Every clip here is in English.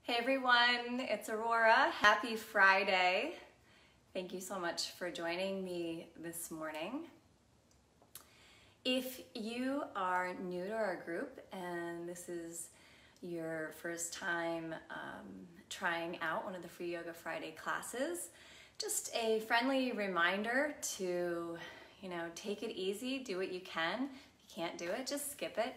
Hey everyone, it's Aurora. Happy Friday. Thank you so much for joining me this morning. If you are new to our group and this is your first time trying out one of the free Yoga Friday classes, just a friendly reminder to, take it easy, do what you can. If you can't do it, just skip it.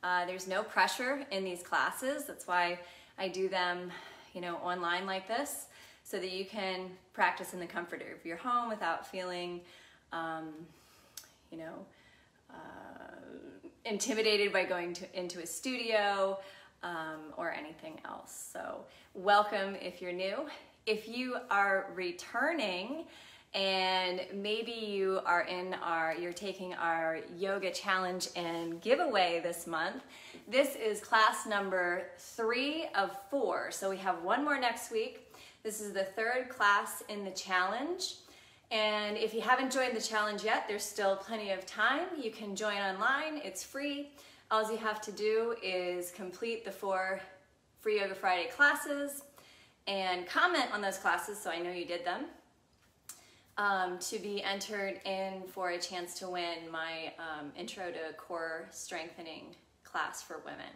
There's no pressure in these classes. That's why I do them, online like this, so that you can practice in the comfort of your home without feeling, intimidated by going into a studio or anything else. So welcome if you're new. If you are returning and maybe you're taking our yoga challenge and giveaway this month, this is class number 3 of 4. So we have one more next week. This is the 3rd class in the challenge. And if you haven't joined the challenge yet, there's still plenty of time. You can join online, it's free. All you have to do is complete the 4 free Yoga Friday classes and comment on those classes so I know you did them. To be entered in for a chance to win my Intro to Core Strengthening class for women.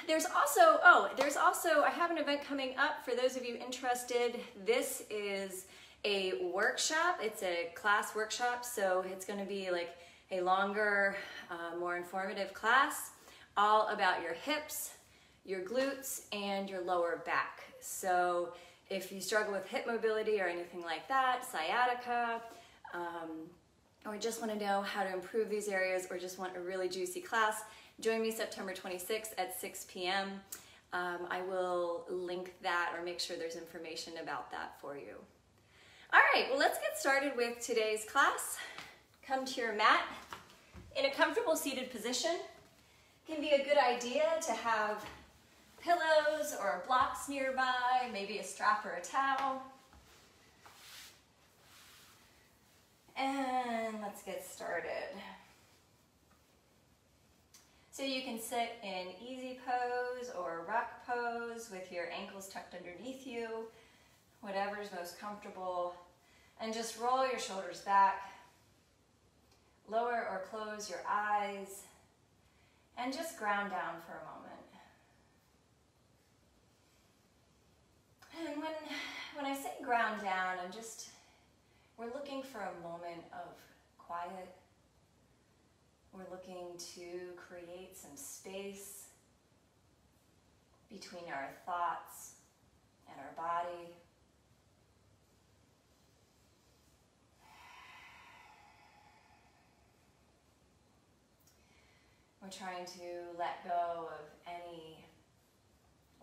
There's also, I have an event coming up for those of you interested. This is a workshop. It's a class workshop, so it's going to be like a longer, more informative class, all about your hips, your glutes, and your lower back. So if you struggle with hip mobility or anything like that, sciatica, or just want to know how to improve these areas, or just want a really juicy class, join me September 26th at 6 p.m. I will link that or make sure there's information about that for you. All right, well, let's get started with today's class. Come to your mat in a comfortable seated position. It can be a good idea to have pillows or blocks nearby, maybe a strap or a towel. And let's get started. So you can sit in easy pose or rock pose with your ankles tucked underneath you, whatever's most comfortable, and just roll your shoulders back, lower or close your eyes, and just ground down for a moment. And when I say ground down, we're looking for a moment of quiet. We're looking to create some space between our thoughts and our body. We're trying to let go of any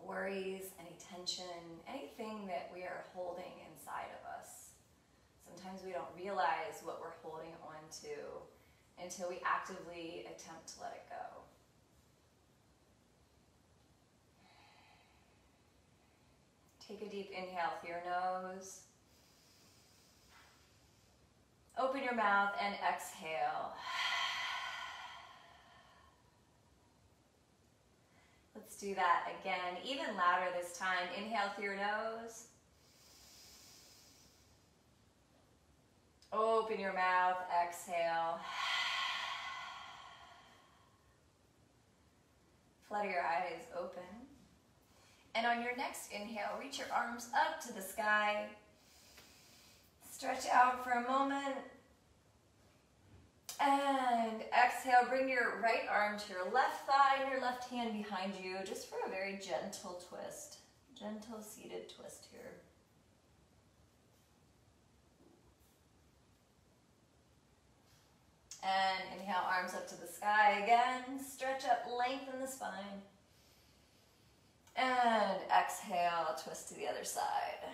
worries, any tension, anything that we are holding inside of us. Sometimes we don't realize what we're holding on to until we actively attempt to let it go. Take a deep inhale through your nose. Open your mouth and exhale. Let's do that again, even louder this time. Inhale through your nose. Open your mouth, exhale. Flutter your eyes open. And on your next inhale, reach your arms up to the sky. Stretch out for a moment. And exhale, bring your right arm to your left thigh and your left hand behind you, just for a very gentle twist. Gentle seated twist here. And inhale, arms up to the sky again. Stretch up, lengthen the spine. And exhale, twist to the other side.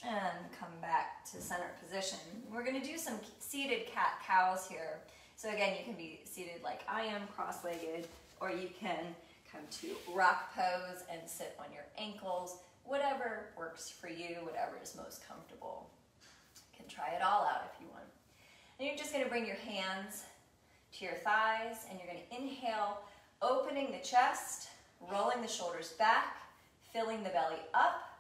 And come back to center position. We're going to do some seated cat-cows here. So again, you can be seated like I am, cross-legged, or you can come to rock pose and sit on your ankles. Whatever works for you, whatever is most comfortable. You can try it all out if you want. And you're just going to bring your hands to your thighs, and you're going to inhale, opening the chest, rolling the shoulders back, filling the belly up,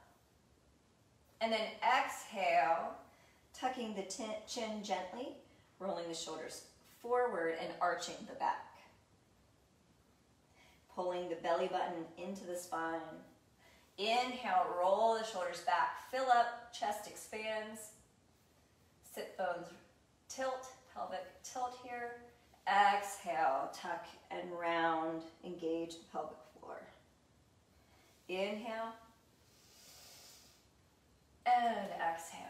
and then exhale, tucking the chin gently, rolling the shoulders forward and arching the back. Pulling the belly button into the spine. Inhale, roll the shoulders back, fill up, chest expands, sit bones tilt, pelvic tilt here. Exhale, tuck and round, engage the pelvic floor. Inhale, and exhale.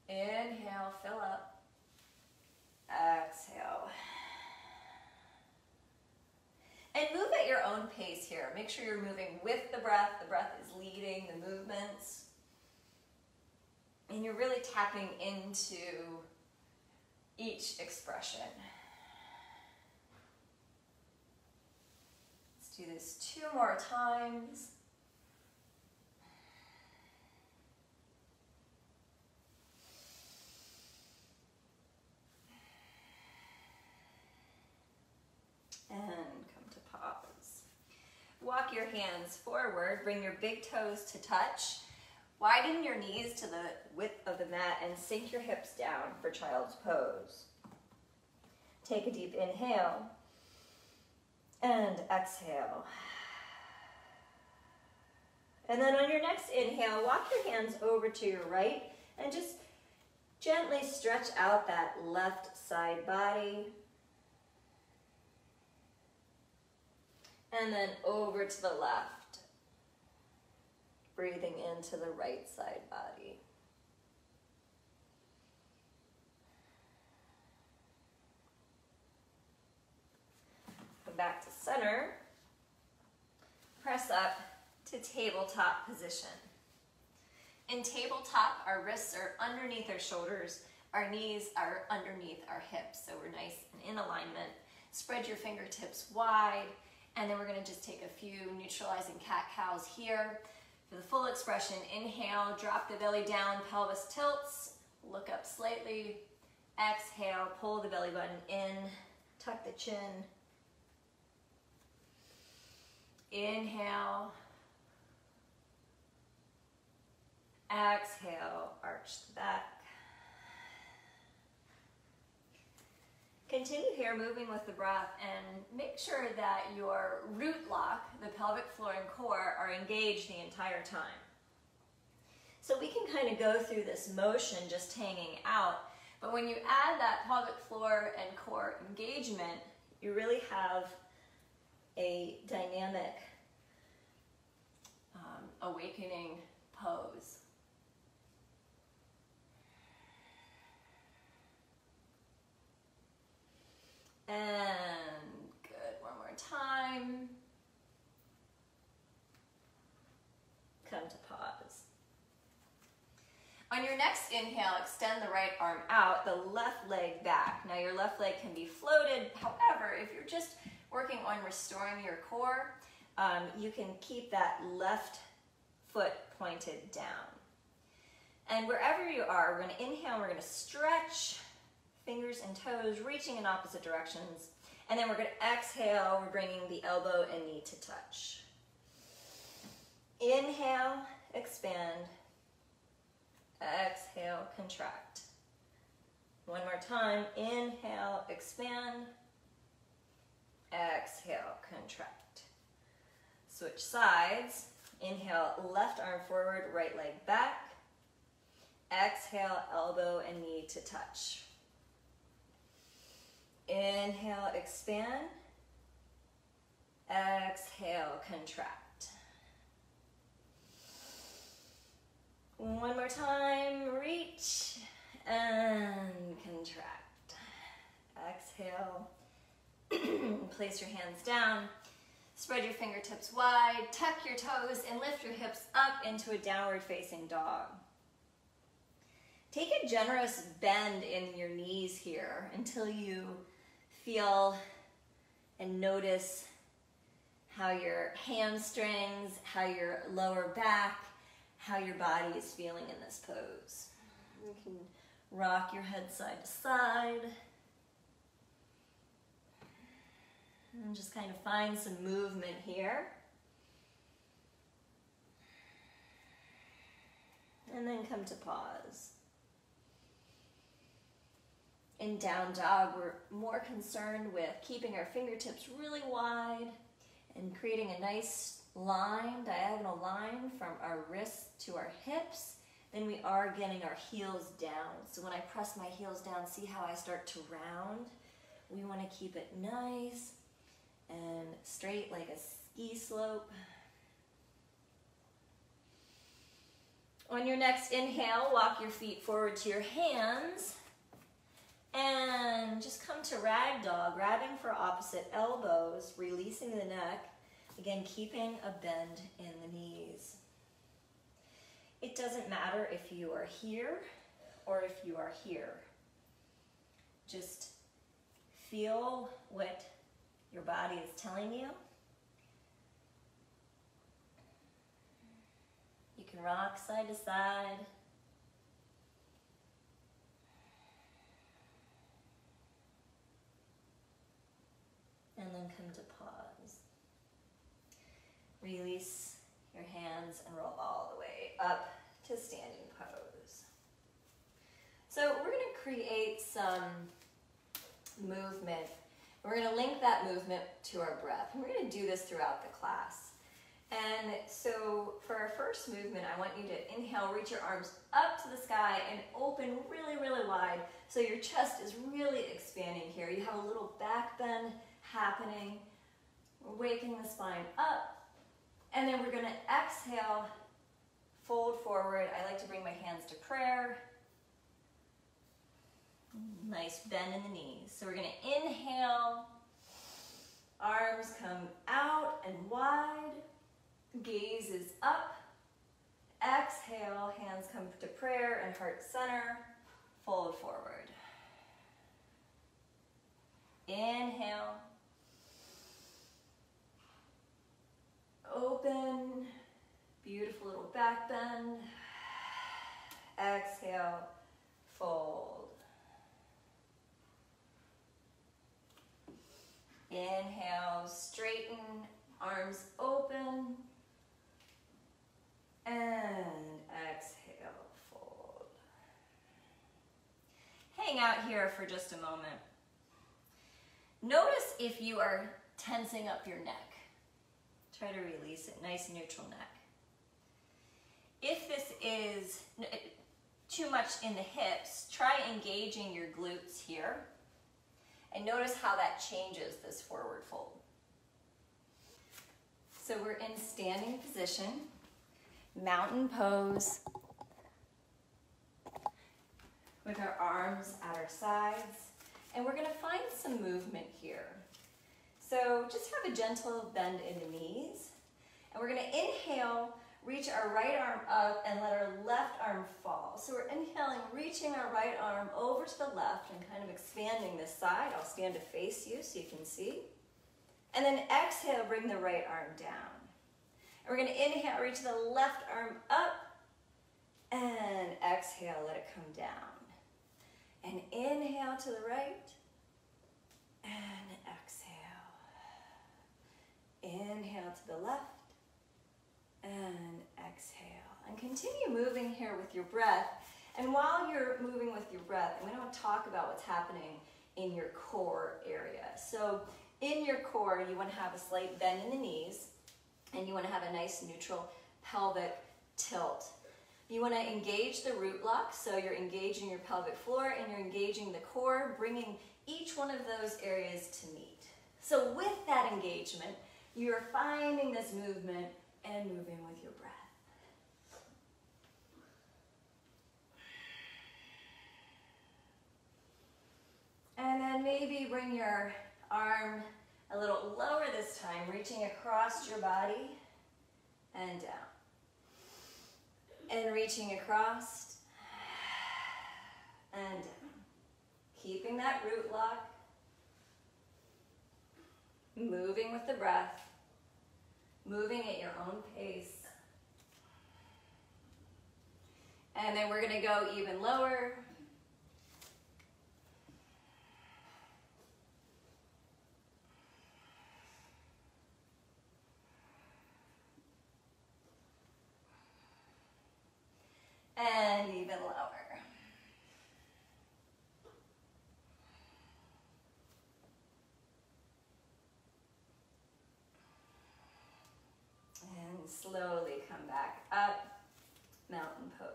Inhale, fill up. Exhale. And move at your own pace here. Make sure you're moving with the breath. The breath is leading the movements. And you're really tapping into each expression. Let's do this 2 more times. And come to pause. Walk your hands forward, bring your big toes to touch. Widen your knees to the width of the mat and sink your hips down for child's pose. Take a deep inhale and exhale. And then on your next inhale, walk your hands over to your right and just gently stretch out that left side body. And then over to the left, breathing into the right side body. Come back to center. Press up to tabletop position. In tabletop, our wrists are underneath our shoulders, our knees are underneath our hips, so we're nice and in alignment. Spread your fingertips wide. And then we're going to just take a few neutralizing cat-cows here. For the full expression, inhale, drop the belly down, pelvis tilts, look up slightly. Exhale, pull the belly button in, tuck the chin. Inhale. Exhale, arch the back. Continue here, moving with the breath, and make sure that your root lock, the pelvic floor and core, are engaged the entire time. So we can kind of go through this motion just hanging out, but when you add that pelvic floor and core engagement, you really have a dynamic, awakening pose. And good, one more time. Come to pause. On your next inhale, extend the right arm out, the left leg back. Now your left leg can be floated. However, if you're just working on restoring your core, you can keep that left foot pointed down. And wherever you are, we're going to inhale, we're going to stretch fingers and toes reaching in opposite directions. And then we're going to exhale, we're bringing the elbow and knee to touch. Inhale, expand. Exhale, contract. One more time. Inhale, expand. Exhale, contract. Switch sides. Inhale, left arm forward, right leg back. Exhale, elbow and knee to touch. Inhale, expand. Exhale, contract. One more time, reach and contract. Exhale, place your hands down, spread your fingertips wide, tuck your toes and lift your hips up into a downward facing dog. Take a generous bend in your knees here until you feel and notice how your hamstrings, how your lower back, how your body is feeling in this pose. You can rock your head side to side. And just kind of find some movement here. And then come to pause. In down dog, we're more concerned with keeping our fingertips really wide and creating a nice line, diagonal line from our wrists to our hips than we are getting our heels down. So when I press my heels down, see how I start to round? We want to keep it nice and straight like a ski slope. On your next inhale, walk your feet forward to your hands and just come to ragdoll, grabbing for opposite elbows, releasing the neck. Again, keeping a bend in the knees. It doesn't matter if you are here or if you are here. Just feel what your body is telling you. You can rock side to side. And then come to pause. Release your hands and roll all the way up to standing pose. So we're going to create some movement. We're going to link that movement to our breath. And we're going to do this throughout the class. And so for our first movement, I want you to inhale, reach your arms up to the sky and open really, really wide. So your chest is really expanding here. You have a little back bend happening. We're waking the spine up. And then we're going to exhale, fold forward. I like to bring my hands to prayer. Nice bend in the knees. So we're going to inhale, arms come out and wide, gaze is up. Exhale, hands come to prayer and heart center, fold forward. Inhale. Open, beautiful little back bend. Exhale, fold. Inhale, straighten, arms open. And exhale, fold. Hang out here for just a moment. Notice if you are tensing up your neck. Try to release it, nice neutral neck. If this is too much in the hips, try engaging your glutes here. And notice how that changes this forward fold. So we're in standing position, mountain pose, with our arms at our sides. And we're gonna find some movement here. So just have a gentle bend in the knees. And we're gonna inhale, reach our right arm up and let our left arm fall. So we're inhaling, reaching our right arm over to the left and kind of expanding this side. I'll stand to face you so you can see. And then exhale, bring the right arm down. And we're gonna inhale, reach the left arm up and exhale, let it come down. And inhale to the right and exhale. Inhale to the left and exhale. And continue moving here with your breath. And while you're moving with your breath, I'm going to talk about what's happening in your core area. So in your core, you want to have a slight bend in the knees, and you want to have a nice neutral pelvic tilt. You want to engage the root block, so you're engaging your pelvic floor and you're engaging the core, bringing each one of those areas to meet. So with that engagement, you're finding this movement and moving with your breath. And then maybe bring your arm a little lower this time, reaching across your body and down. And reaching across and down. Keeping that root lock. Moving with the breath. Moving at your own pace. And then we're gonna go even lower. And even lower. And slowly come back up, mountain pose.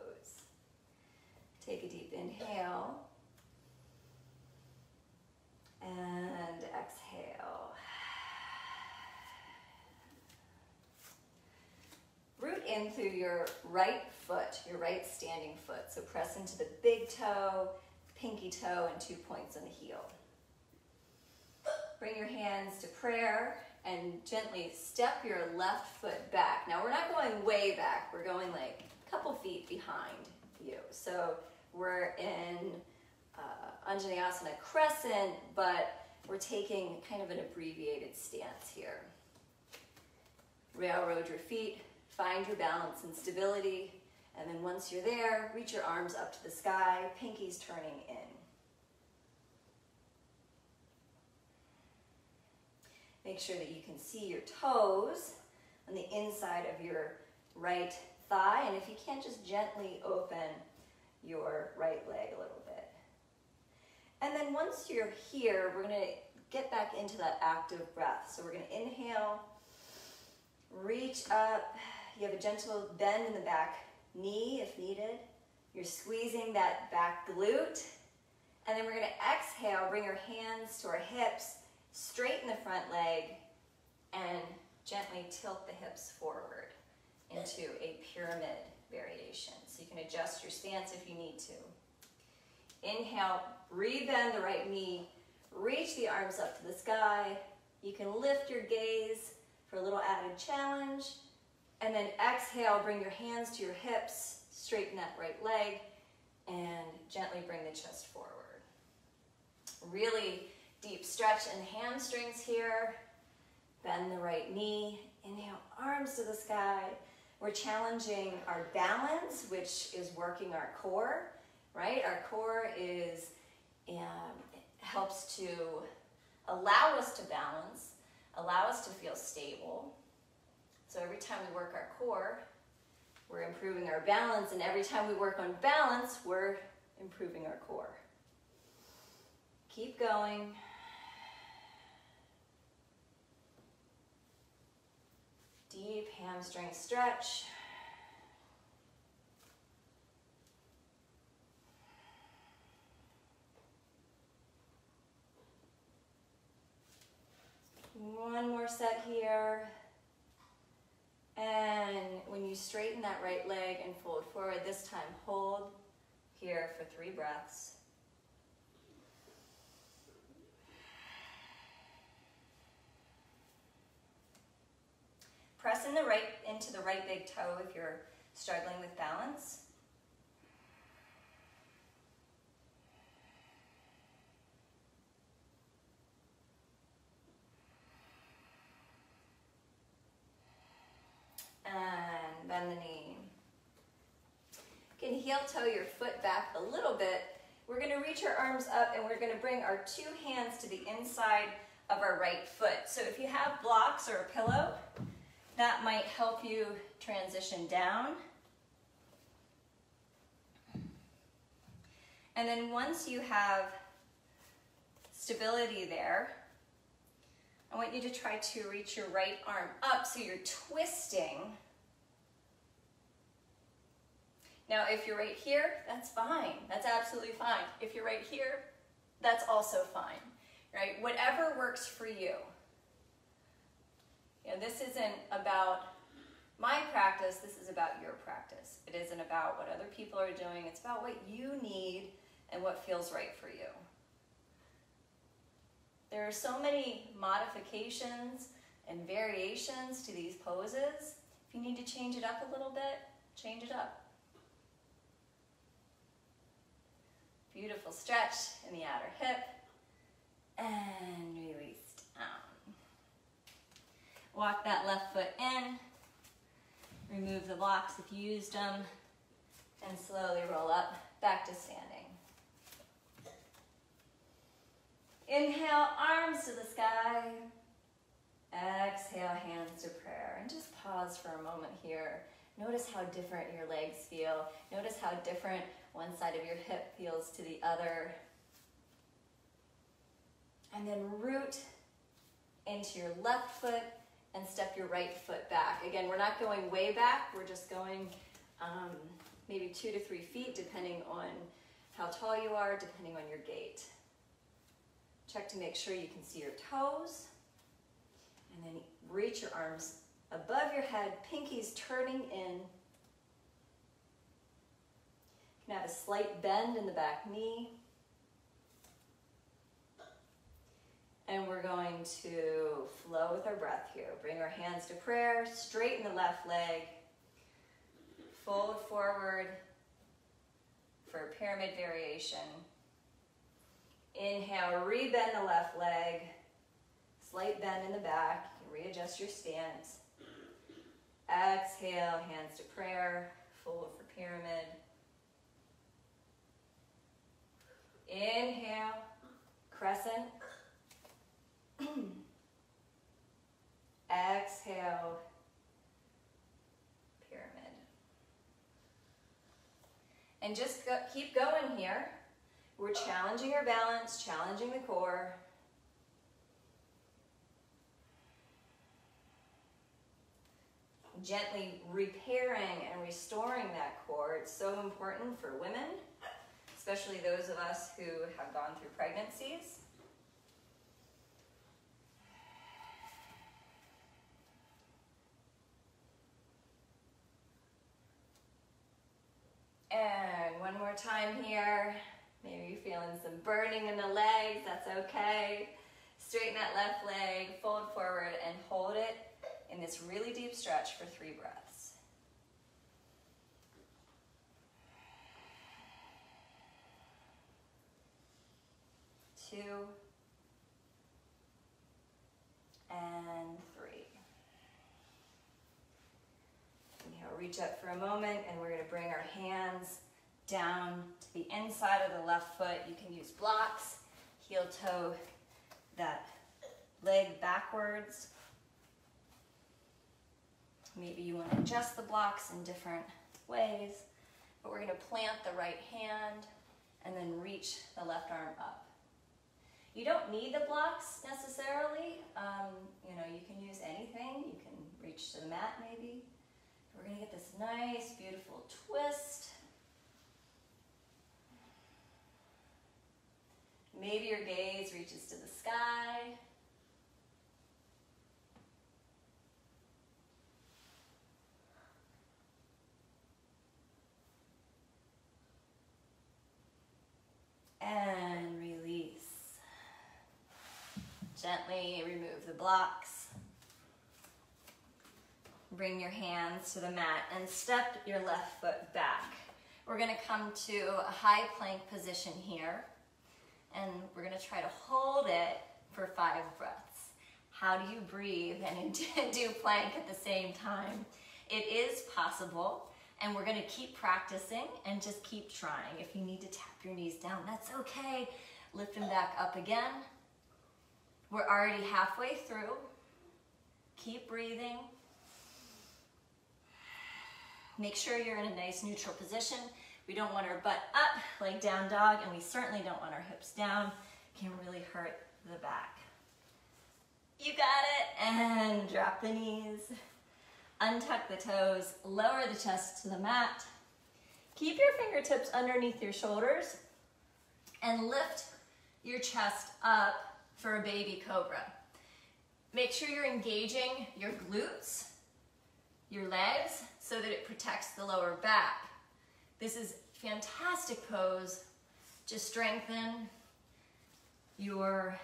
Take a deep inhale. And exhale. Root in through your right foot, your right standing foot. So press into the big toe, pinky toe, and 2 points on the heel. Bring your hands to prayer and gently step your left foot back. Now we're not going way back, we're going like a couple feet behind you. So we're in Anjaneyasana crescent, but we're taking kind of an abbreviated stance here. Railroad your feet, find your balance and stability, and then once you're there, reach your arms up to the sky, pinkies turning in. Make sure that you can see your toes on the inside of your right thigh, and if you can, just gently open your right leg a little bit. And then once you're here, we're gonna get back into that active breath. So we're gonna inhale, reach up. You have a gentle bend in the back knee if needed. You're squeezing that back glute. And then we're gonna exhale, bring our hands to our hips, straighten the front leg, and gently tilt the hips forward into a pyramid variation. So you can adjust your stance if you need to. Inhale, rebend the right knee, reach the arms up to the sky. You can lift your gaze for a little added challenge. And then exhale, bring your hands to your hips, straighten that right leg, and gently bring the chest forward. Really deep stretch in the hamstrings here. Bend the right knee. Inhale, arms to the sky. We're challenging our balance, which is working our core, right? Our core is helps to allow us to balance, allow us to feel stable. So every time we work our core, we're improving our balance, and every time we work on balance, we're improving our core. Keep going. Deep hamstring stretch. One more set here. And when you straighten that right leg and fold forward, this time hold here for 3 breaths. Press into the right big toe if you're struggling with balance. And bend the knee. You can heel toe your foot back a little bit. We're going to reach our arms up and we're going to bring our 2 hands to the inside of our right foot. So if you have blocks or a pillow, that might help you transition down. And then once you have stability there, I want you to try to reach your right arm up so you're twisting. Now, if you're right here, that's fine. That's absolutely fine. If you're right here, that's also fine, right? Whatever works for you. You know, this isn't about my practice, this is about your practice. It isn't about what other people are doing, it's about what you need and what feels right for you. There are so many modifications and variations to these poses. If you need to change it up a little bit, change it up. Beautiful stretch in the outer hip, and release down. Walk that left foot in, remove the blocks if you used them, And slowly roll up, back to standing. Inhale, arms to the sky. Exhale, hands to prayer. And just pause for a moment here. Notice how different your legs feel. Notice how different one side of your hip feels to the other. And then root into your left foot and step your right foot back. Again, we're not going way back. We're just going maybe 2 to 3 feet, depending on how tall you are, depending on your gait. Check to make sure you can see your toes. And then reach your arms above your head, pinkies turning in. You can have a slight bend in the back knee. And we're going to flow with our breath here. Bring our hands to prayer, straighten the left leg, fold forward for a pyramid variation. Inhale, rebend the left leg, slight bend in the back. You can readjust your stance. Exhale, hands to prayer, fold for pyramid. Inhale, crescent. Exhale, pyramid. And just keep going here. We're challenging our balance, challenging the core. Gently repairing and restoring that core. It's so important for women, especially those of us who have gone through pregnancies. And one more time here. Maybe you're feeling some burning in the legs, that's okay. Straighten that left leg, fold forward, and hold it in this really deep stretch for 3 breaths. Two, and 3. Inhale, reach up for a moment, and we're going to bring our hands down to the inside of the left foot. You can use blocks, heel toe that leg backwards. Maybe you want to adjust the blocks in different ways, but we're going to plant the right hand and then reach the left arm up. You don't need the blocks necessarily. You can use anything. You can reach to the mat maybe. We're going to get this nice, beautiful twist. Maybe your gaze reaches to the sky. And release. Gently remove the blocks. Bring your hands to the mat and step your left foot back. We're going to come to a high plank position here. And we're going to try to hold it for 5 breaths. How do you breathe and do plank at the same time? It is possible, and we're going to keep practicing and just keep trying. If you need to tap your knees down, that's okay. Lift them back up again. We're already halfway through. Keep breathing. Make sure you're in a nice neutral position. We don't want our butt up like down dog, and we certainly don't want our hips down. It can really hurt the back. You got it, and drop the knees. Untuck the toes, lower the chest to the mat. Keep your fingertips underneath your shoulders, and lift your chest up for a baby cobra. Make sure you're engaging your glutes, your legs, so that it protects the lower back. This is a fantastic pose to strengthen your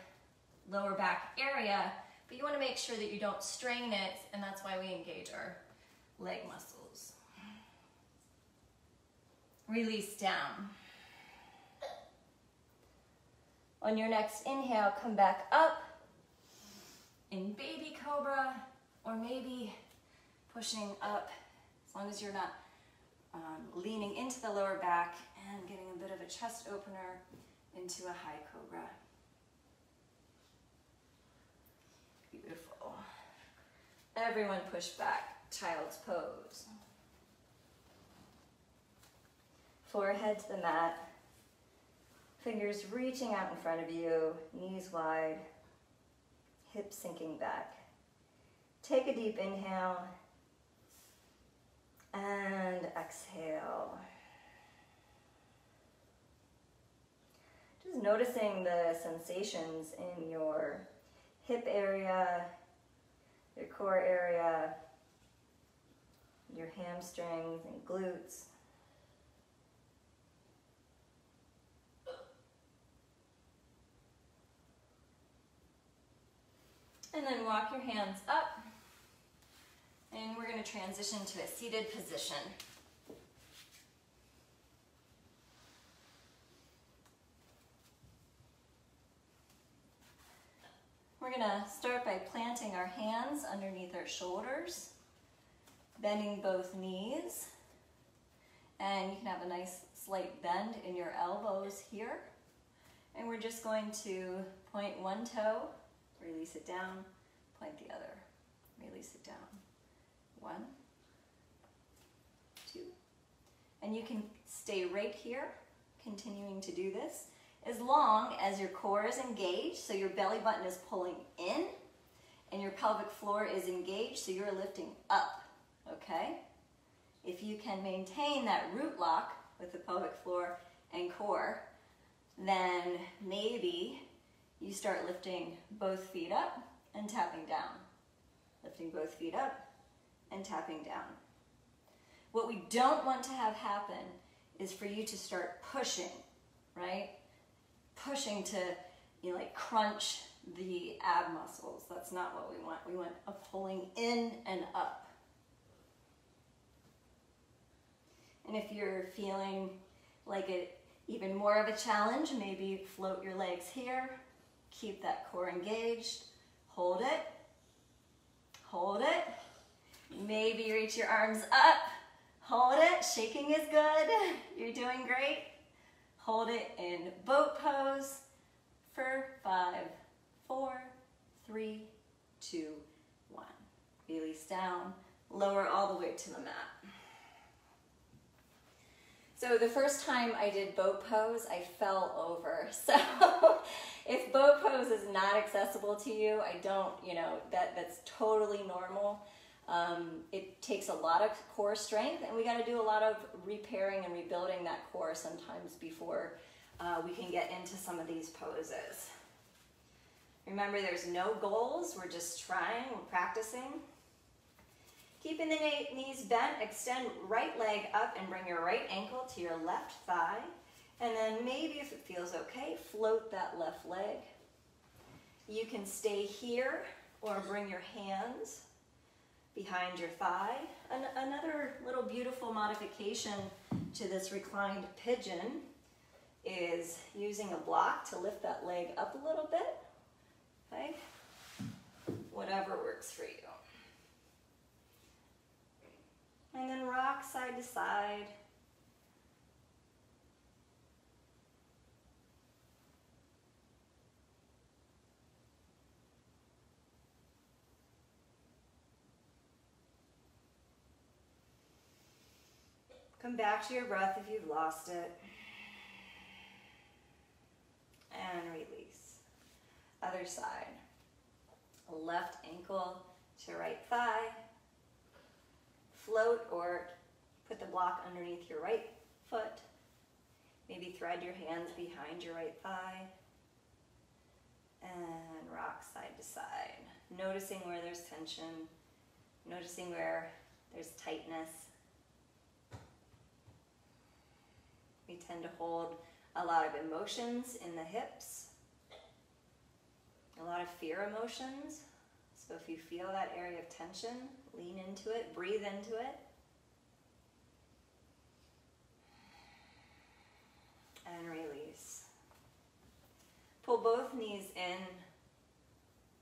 lower back area, but you want to make sure that you don't strain it, and that's why we engage our leg muscles. Release down. On your next inhale, come back up in baby cobra, or maybe pushing up, as long as you're not leaning into the lower back and getting a bit of a chest opener into a high cobra. Beautiful. Everyone push back, child's pose. Forehead to the mat, fingers reaching out in front of you, knees wide, hips sinking back. Take a deep inhale and exhale. Just noticing the sensations in your hip area, your core area, your hamstrings and glutes. And then walk your hands up, and we're going to transition to a seated position. We're going to start by planting our hands underneath our shoulders, bending both knees, and you can have a nice slight bend in your elbows here. And we're just going to point one toe, release it down, point the other, release it down. 1, 2. And you can stay right here, continuing to do this, as long as your core is engaged, so your belly button is pulling in, and your pelvic floor is engaged, so you're lifting up, okay? If you can maintain that root lock with the pelvic floor and core, then maybe you start lifting both feet up and tapping down. Lifting both feet up and tapping down. What we don't want to have happen is for you to start pushing, right? Pushing to, like crunch the ab muscles. That's not what we want. We want a pulling in and up. And if you're feeling like it even more of a challenge, maybe float your legs here. Keep that core engaged. Hold it. Hold it. Maybe reach your arms up. Hold it. Shaking is good. You're doing great. Hold it in boat pose for 5, 4, 3, 2, 1. Release down. Lower all the way to the mat. So the first time I did boat pose, I fell over. So if boat pose is not accessible to you, I don't, that's totally normal. It takes a lot of core strength, and we got to do a lot of repairing and rebuilding that core sometimes before we can get into some of these poses. Remember, there's no goals. We're just trying, we're practicing. Keeping the knees bent, extend right leg up and bring your right ankle to your left thigh. And then maybe if it feels okay, float that left leg. You can stay here or bring your hands behind your thigh. Another little beautiful modification to this reclined pigeon is using a block to lift that leg up a little bit. Okay? Whatever works for you. And then rock side to side. Come back to your breath if you've lost it. And release. Other side. Left ankle to right thigh. Float or put the block underneath your right foot. Maybe thread your hands behind your right thigh. And rock side to side. Noticing where there's tension. Noticing where there's tightness. We tend to hold a lot of emotions in the hips. A lot of fear emotions. So if you feel that area of tension, lean into it, breathe into it. And release. Pull both knees in,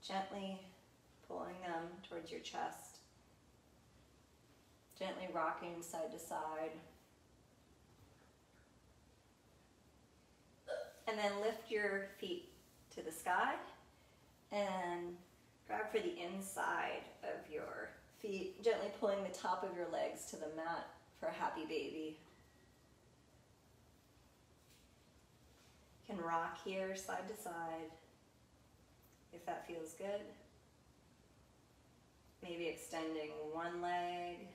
gently pulling them towards your chest. Gently rocking side to side. And then lift your feet to the sky and grab for the inside of your feet, gently pulling the top of your legs to the mat for a happy baby. You can rock here side to side if that feels good. Maybe extending one leg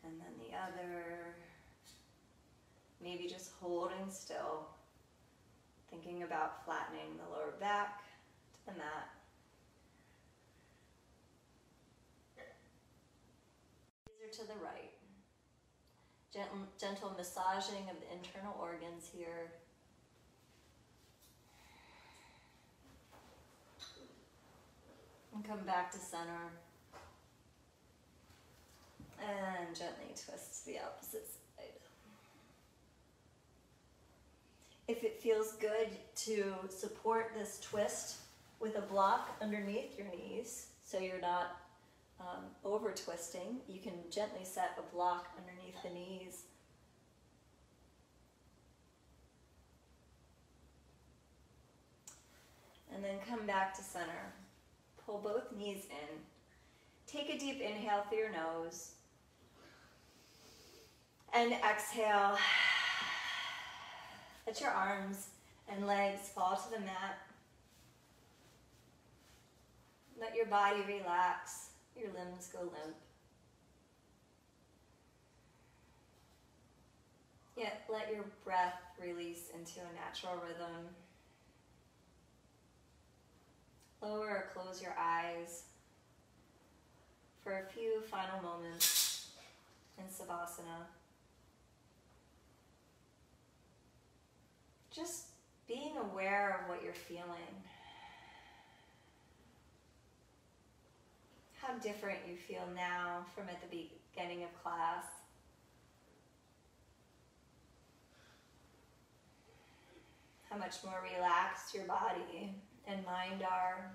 and then the other. Maybe just holding still, thinking about flattening the lower back to the mat. To the right. Gentle massaging of the internal organs here. And come back to center. And gently twist to the opposite side. If it feels good to support this twist with a block underneath your knees, so you're not over twisting, you can gently set a block underneath the knees. And then come back to center. Pull both knees in. Take a deep inhale through your nose. And exhale. Let your arms and legs fall to the mat. Let your body relax. Your limbs go limp. Yet let your breath release into a natural rhythm. Lower or close your eyes for a few final moments in Savasana. Just being aware of what you're feeling. How different you feel now from at the beginning of class. How much more relaxed your body and mind are.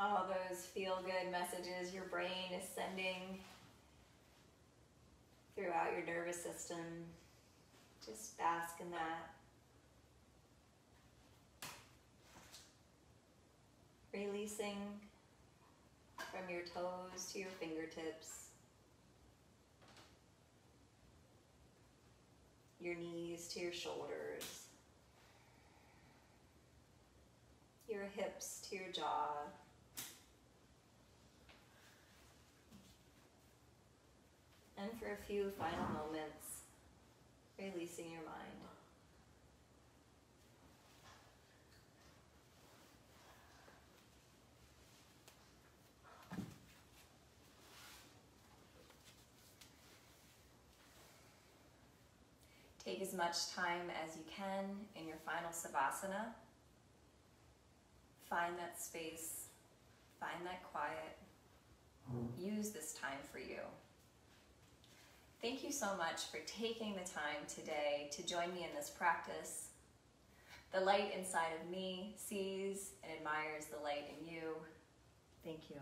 All those feel-good messages your brain is sending throughout your nervous system. Just bask in that. Releasing from your toes to your fingertips, your knees to your shoulders, your hips to your jaw, and for a few final moments, releasing your mind. Take as much time as you can in your final Savasana. Find that space, find that quiet. Use this time for you. Thank you so much for taking the time today to join me in this practice. The light inside of me sees and admires the light in you. Thank you.